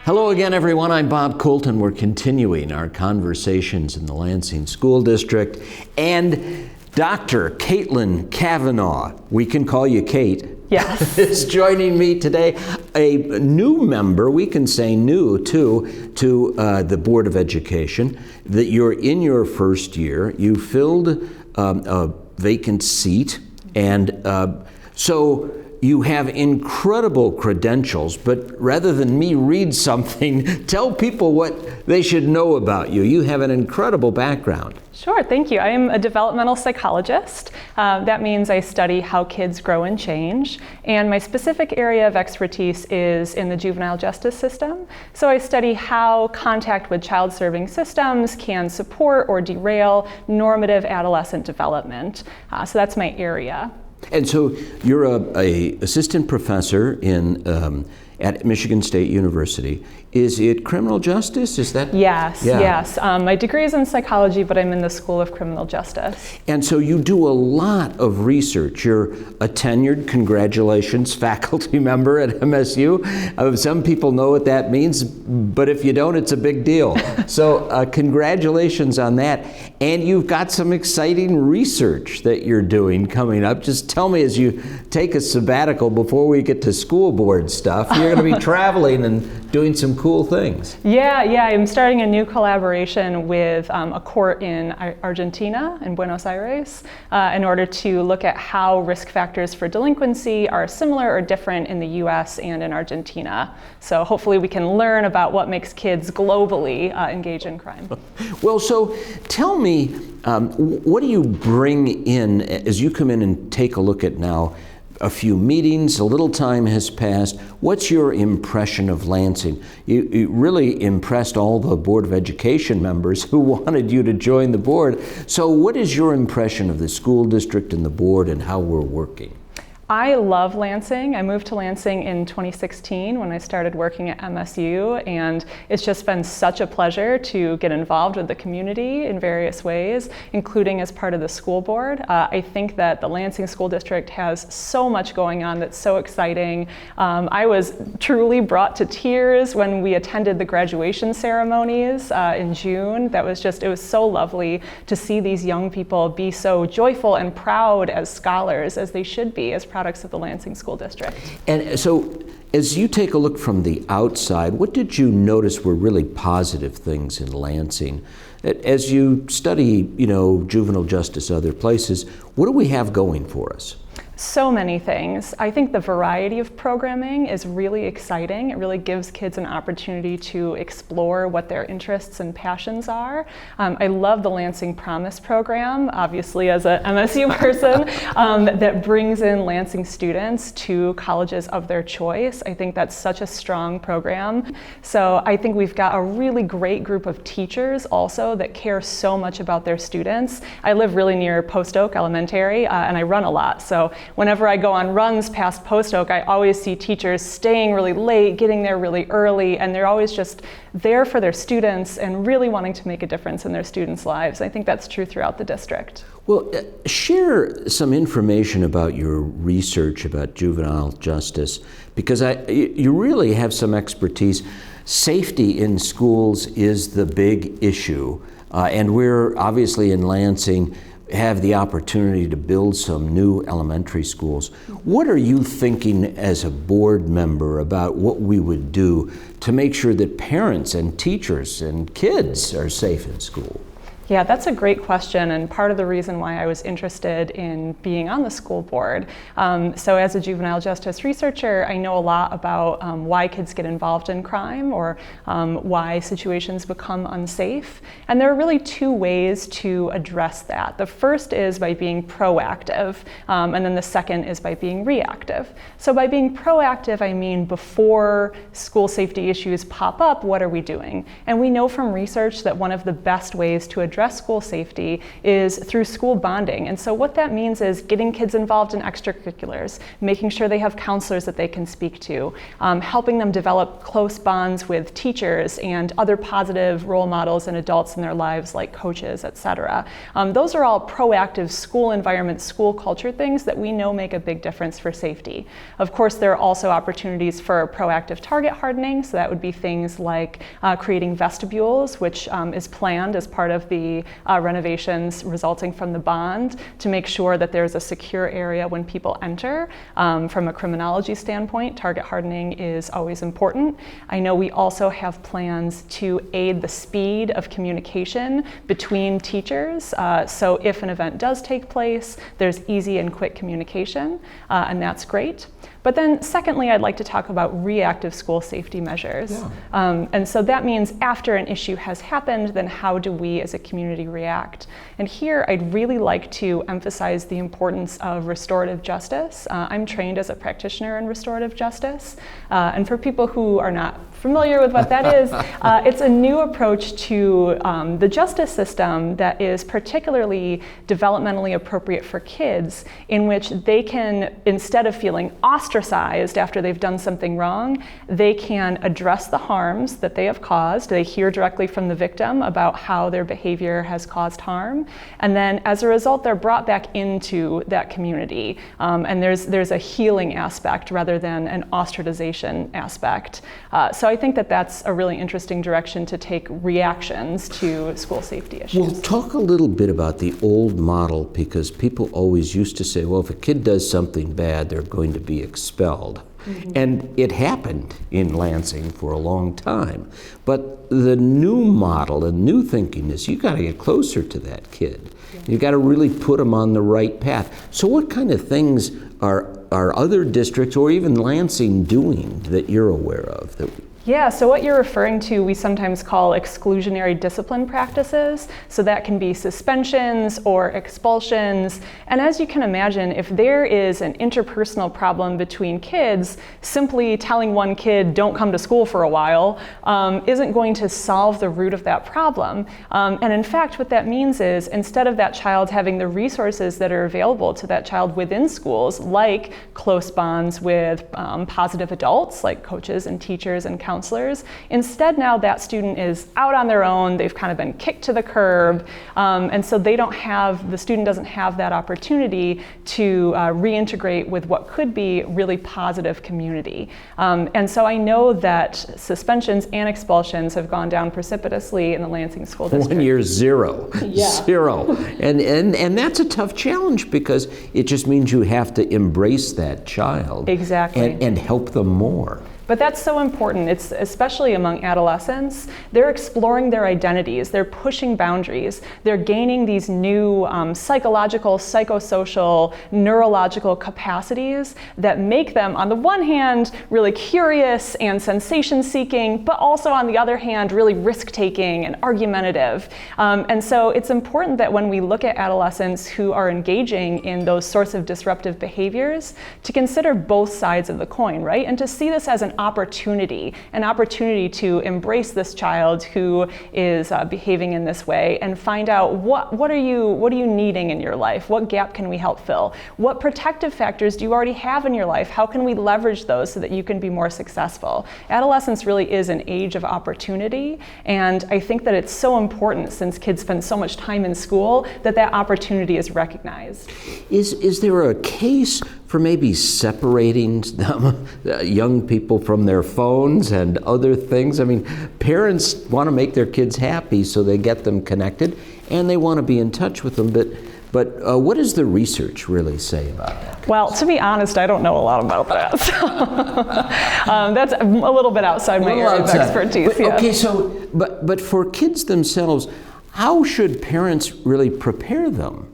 Hello again, everyone. I'm Bob Coulton. We're continuing our conversations in the Lansing School District. And Dr. Caitlin Cavanaugh, we can call you Kate, yes, is joining me today. A new member, we can say new too, to the Board of Education, that you're in your first year. You filled a vacant seat, and so you have incredible credentials, but rather than me read something, tell people what they should know about you. You have an incredible background. Sure, thank you. I am a developmental psychologist. That means I study how kids grow and change. And my specific area of expertise is in the juvenile justice system. So I study how contact with child-serving systems can support or derail normative adolescent development. So that's my area. And so you're a assistant professor at Michigan State University. Is it criminal justice? Is that? Yes, yeah. Yes. My degree is in psychology, but I'm in the School of Criminal Justice. And so you do a lot of research. You're a tenured, congratulations, faculty member at MSU. Some people know what that means, but if you don't, it's a big deal. So congratulations on that. And you've got some exciting research that you're doing coming up. Just tell me, as you take a sabbatical before we get to school board stuff, you're going to be traveling and doing some cool things. Yeah, I'm starting a new collaboration with a court in Argentina, in Buenos Aires, in order to look at how risk factors for delinquency are similar or different in the US and in Argentina. So hopefully we can learn about what makes kids globally engage in crime. Well, so tell me, what do you bring in as you come in and take a look at now a few meetings, a little time has passed. What's your impression of Lansing? You really impressed all the Board of Education members who wanted you to join the board. So what is your impression of the school district and the board and how we're working? I love Lansing. I moved to Lansing in 2016 when I started working at MSU, and it's just been such a pleasure to get involved with the community in various ways, including as part of the school board. I think that the Lansing School District has so much going on that's so exciting. I was truly brought to tears when we attended the graduation ceremonies in June. It was so lovely to see these young people be so joyful and proud as scholars, as they should be, as products of the Lansing School District. And so as you take a look from the outside, what did you notice were really positive things in Lansing? As you study, juvenile justice other places, what do we have going for us? So many things. I think the variety of programming is really exciting. It really gives kids an opportunity to explore what their interests and passions are. I love the Lansing Promise program, obviously as a MSU person, that brings in Lansing students to colleges of their choice. I think that's such a strong program. So I think we've got a really great group of teachers also that care so much about their students. I live really near Post Oak Elementary, and I run a lot. So whenever I go on runs past Post Oak, I always see teachers staying really late, getting there really early, and they're always just there for their students and really wanting to make a difference in their students' lives. I think that's true throughout the district. Well, share some information about your research about juvenile justice, because you really have some expertise. Safety in schools is the big issue, and we're obviously in Lansing have the opportunity to build some new elementary schools. What are you thinking as a board member about what we would do to make sure that parents and teachers and kids are safe in school? Yeah, that's a great question, and part of the reason why I was interested in being on the school board. So as a juvenile justice researcher, I know a lot about why kids get involved in crime or why situations become unsafe. And there are really two ways to address that. The first is by being proactive, and then the second is by being reactive. So by being proactive, I mean before school safety issues pop up, what are we doing? And we know from research that one of the best ways to address address school safety is through school bonding. And so what that means is getting kids involved in extracurriculars, making sure they have counselors that they can speak to, helping them develop close bonds with teachers and other positive role models and adults in their lives like coaches, et cetera. Those are all proactive school environment, school culture things that we know make a big difference for safety. Of course, there are also opportunities for proactive target hardening, so that would be things like creating vestibules, which is planned as part of the renovations resulting from the bond to make sure that there's a secure area when people enter. From a criminology standpoint, target hardening is always important. I know we also have plans to aid the speed of communication between teachers. So if an event does take place, there's easy and quick communication, and that's great. But then secondly, I'd like to talk about reactive school safety measures. Yeah. And so that means after an issue has happened, then how do we as a community react? And here I'd really like to emphasize the importance of restorative justice. I'm trained as a practitioner in restorative justice. And for people who are not familiar with what that is, it's a new approach to the justice system that is particularly developmentally appropriate for kids, in which they can, instead of feeling ostracized after they've done something wrong, they can address the harms that they have caused. They hear directly from the victim about how their behavior has caused harm, and then as a result, they're brought back into that community. And there's a healing aspect rather than an ostracization aspect. So I think that that's a really interesting direction to take reactions to school safety issues. Well, talk a little bit about the old model, because people always used to say, well, if a kid does something bad, they're going to be expelled. Mm-hmm. And it happened in Lansing for a long time. But the new model and new thinking is you got to get closer to that kid. Yeah. You got to really put them on the right path. So what kind of things are other districts or even Lansing doing that you're aware of? Yeah, so what you're referring to, we sometimes call exclusionary discipline practices. So that can be suspensions or expulsions. And as you can imagine, if there is an interpersonal problem between kids, simply telling one kid, don't come to school for a while, isn't going to solve the root of that problem. And in fact, what that means is instead of that child having the resources that are available to that child within schools, like close bonds with positive adults, like coaches and teachers and counselors, instead now that student is out on their own, they've kind of been kicked to the curb, and so the student doesn't have that opportunity to reintegrate with what could be really positive community. And so I know that suspensions and expulsions have gone down precipitously in the Lansing School District. 1 year, zero. Yeah. Zero. And that's a tough challenge, because it just means you have to embrace that child. Exactly. And help them more. But that's so important. It's especially among adolescents. They're exploring their identities. They're pushing boundaries. They're gaining these new psychological, psychosocial, neurological capacities that make them, on the one hand, really curious and sensation-seeking, but also on the other hand, really risk-taking and argumentative. And so it's important that when we look at adolescents who are engaging in those sorts of disruptive behaviors, to consider both sides of the coin, right? And to see this as an opportunity to embrace this child who is behaving in this way, and find out what are you needing in your life? What gap can we help fill? What protective factors do you already have in your life? How can we leverage those so that you can be more successful? Adolescence really is an age of opportunity, and I think that it's so important, since kids spend so much time in school, that opportunity is recognized. Is there a case for maybe separating young people from their phones and other things? I mean, parents want to make their kids happy, so they get them connected, and they want to be in touch with them. But what does the research really say about that? Well, to be honest, I don't know a lot about that. That's a little bit outside my area of expertise. But, okay, so but for kids themselves, how should parents really prepare them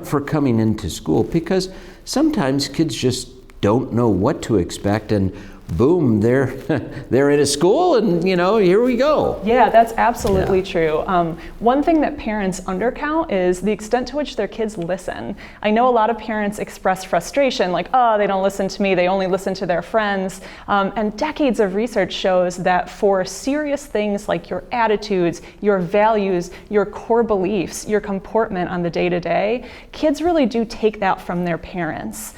for coming into school? Because sometimes kids just don't know what to expect, and boom, they're they're in a school, and here we go. Yeah, that's absolutely true. One thing that parents undercount is the extent to which their kids listen. I know a lot of parents express frustration, like, oh, they don't listen to me, they only listen to their friends. And decades of research shows that for serious things like your attitudes, your values, your core beliefs, your comportment on the day-to-day, kids really do take that from their parents.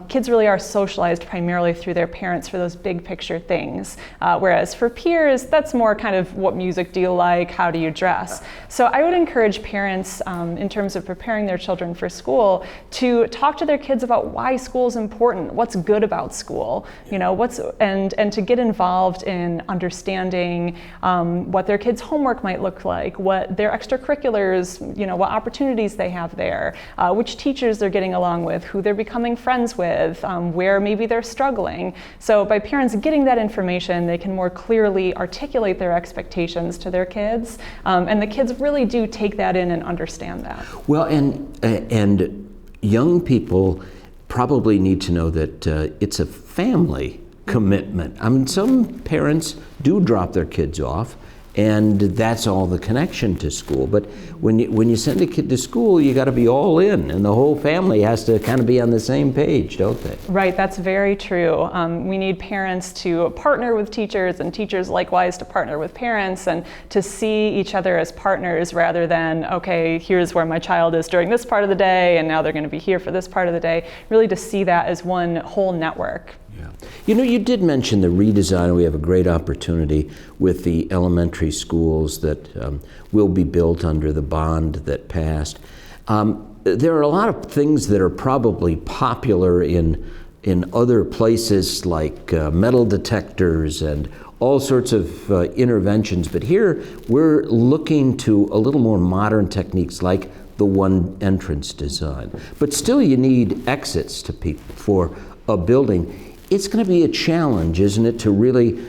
Kids really are socialized primarily through their parents for those big picture things. Whereas for peers, that's more kind of what music do you like, how do you dress? So I would encourage parents in terms of preparing their children for school to talk to their kids about why school is important, what's good about school, and to get involved in understanding what their kids' homework might look like, what their extracurriculars, what opportunities they have there, which teachers they're getting along with, who they're becoming friends with, where maybe they're struggling. So by parents getting that information, they can more clearly articulate their expectations to their kids, and the kids really do take that in and understand that. Well, and young people probably need to know that it's a family commitment. I mean, some parents do drop their kids off, and that's all the connection to school. But when you send a kid to school, you got to be all in, and the whole family has to kind of be on the same page, don't they? Right, that's very true. We need parents to partner with teachers, and teachers likewise to partner with parents, and to see each other as partners rather than, okay, here's where my child is during this part of the day, and now they're going to be here for this part of the day. Really to see that as one whole network. Yeah. You did mention the redesign. We have a great opportunity with the elementary schools that will be built under the bond that passed. There are a lot of things that are probably popular in other places, like metal detectors and all sorts of interventions, but here we're looking to a little more modern techniques like the one entrance design. But still you need exits to people for a building. It's going to be a challenge, isn't it, to really,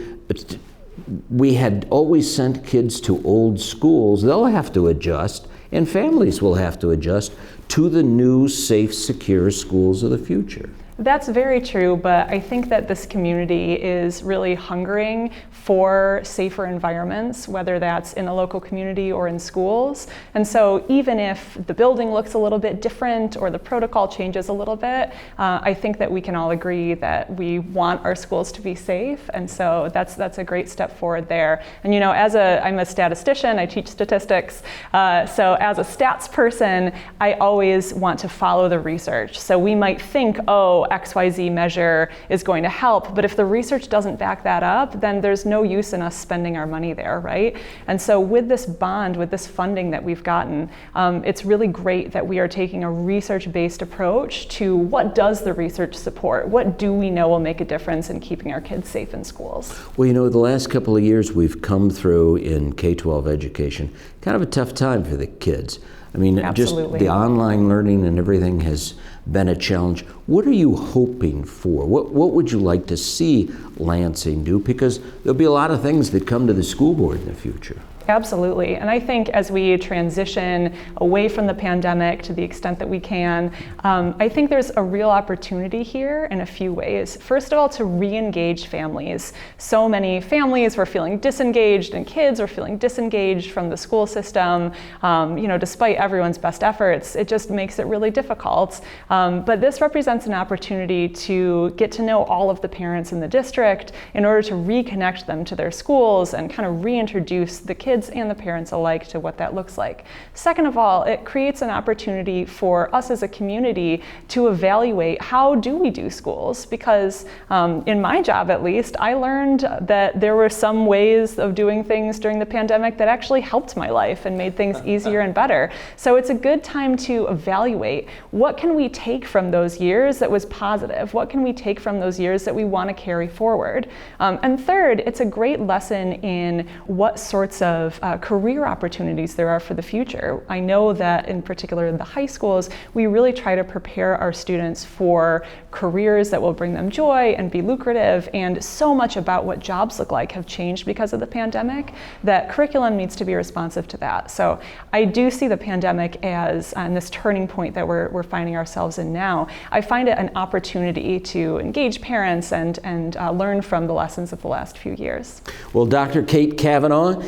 we had always sent kids to old schools. They'll have to adjust, and families will have to adjust to the new, safe, secure schools of the future. That's very true, but I think that this community is really hungering for safer environments, whether that's in the local community or in schools. And so even if the building looks a little bit different or the protocol changes a little bit, I think that we can all agree that we want our schools to be safe. And so that's a great step forward there. And I'm a statistician, I teach statistics. So as a stats person, I always want to follow the research. So we might think, XYZ measure is going to help, but if the research doesn't back that up, then there's no use in us spending our money there, right? And so with this bond, with this funding that we've gotten, it's really great that we are taking a research-based approach to what does the research support? What do we know will make a difference in keeping our kids safe in schools? Well, the last couple of years we've come through in K-12 education, kind of a tough time for the kids. I mean, Absolutely. Just the online learning and everything has been a challenge. What are you hoping for? What would you like to see Lansing do? Because there'll be a lot of things that come to the school board in the future. Absolutely, and I think as we transition away from the pandemic to the extent that we can, I think there's a real opportunity here in a few ways. First of all, to re-engage families. So many families were feeling disengaged, and kids were feeling disengaged from the school system. Despite everyone's best efforts, it just makes it really difficult. But this represents an opportunity to get to know all of the parents in the district in order to reconnect them to their schools and kind of reintroduce the kids and the parents alike to what that looks like. Second of all, it creates an opportunity for us as a community to evaluate how do we do schools, because in my job at least, I learned that there were some ways of doing things during the pandemic that actually helped my life and made things easier and better. So it's a good time to evaluate what can we take from those years that was positive, what can we take from those years that we want to carry forward. And third, it's a great lesson in what sorts of of career opportunities there are for the future. I know that in particular in the high schools, we really try to prepare our students for careers that will bring them joy and be lucrative, and so much about what jobs look like have changed because of the pandemic that curriculum needs to be responsive to that. So I do see the pandemic as this turning point that we're finding ourselves in now. I find it an opportunity to engage parents and learn from the lessons of the last few years. Well, Dr. Kate Cavanaugh,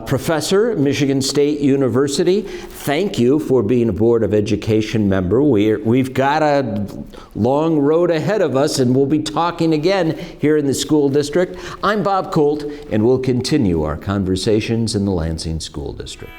professor at Michigan State University, thank you for being a Board of Education member. We've got a long road ahead of us, and we'll be talking again here in the school district. I'm Bob Colt, and we'll continue our conversations in the Lansing School District.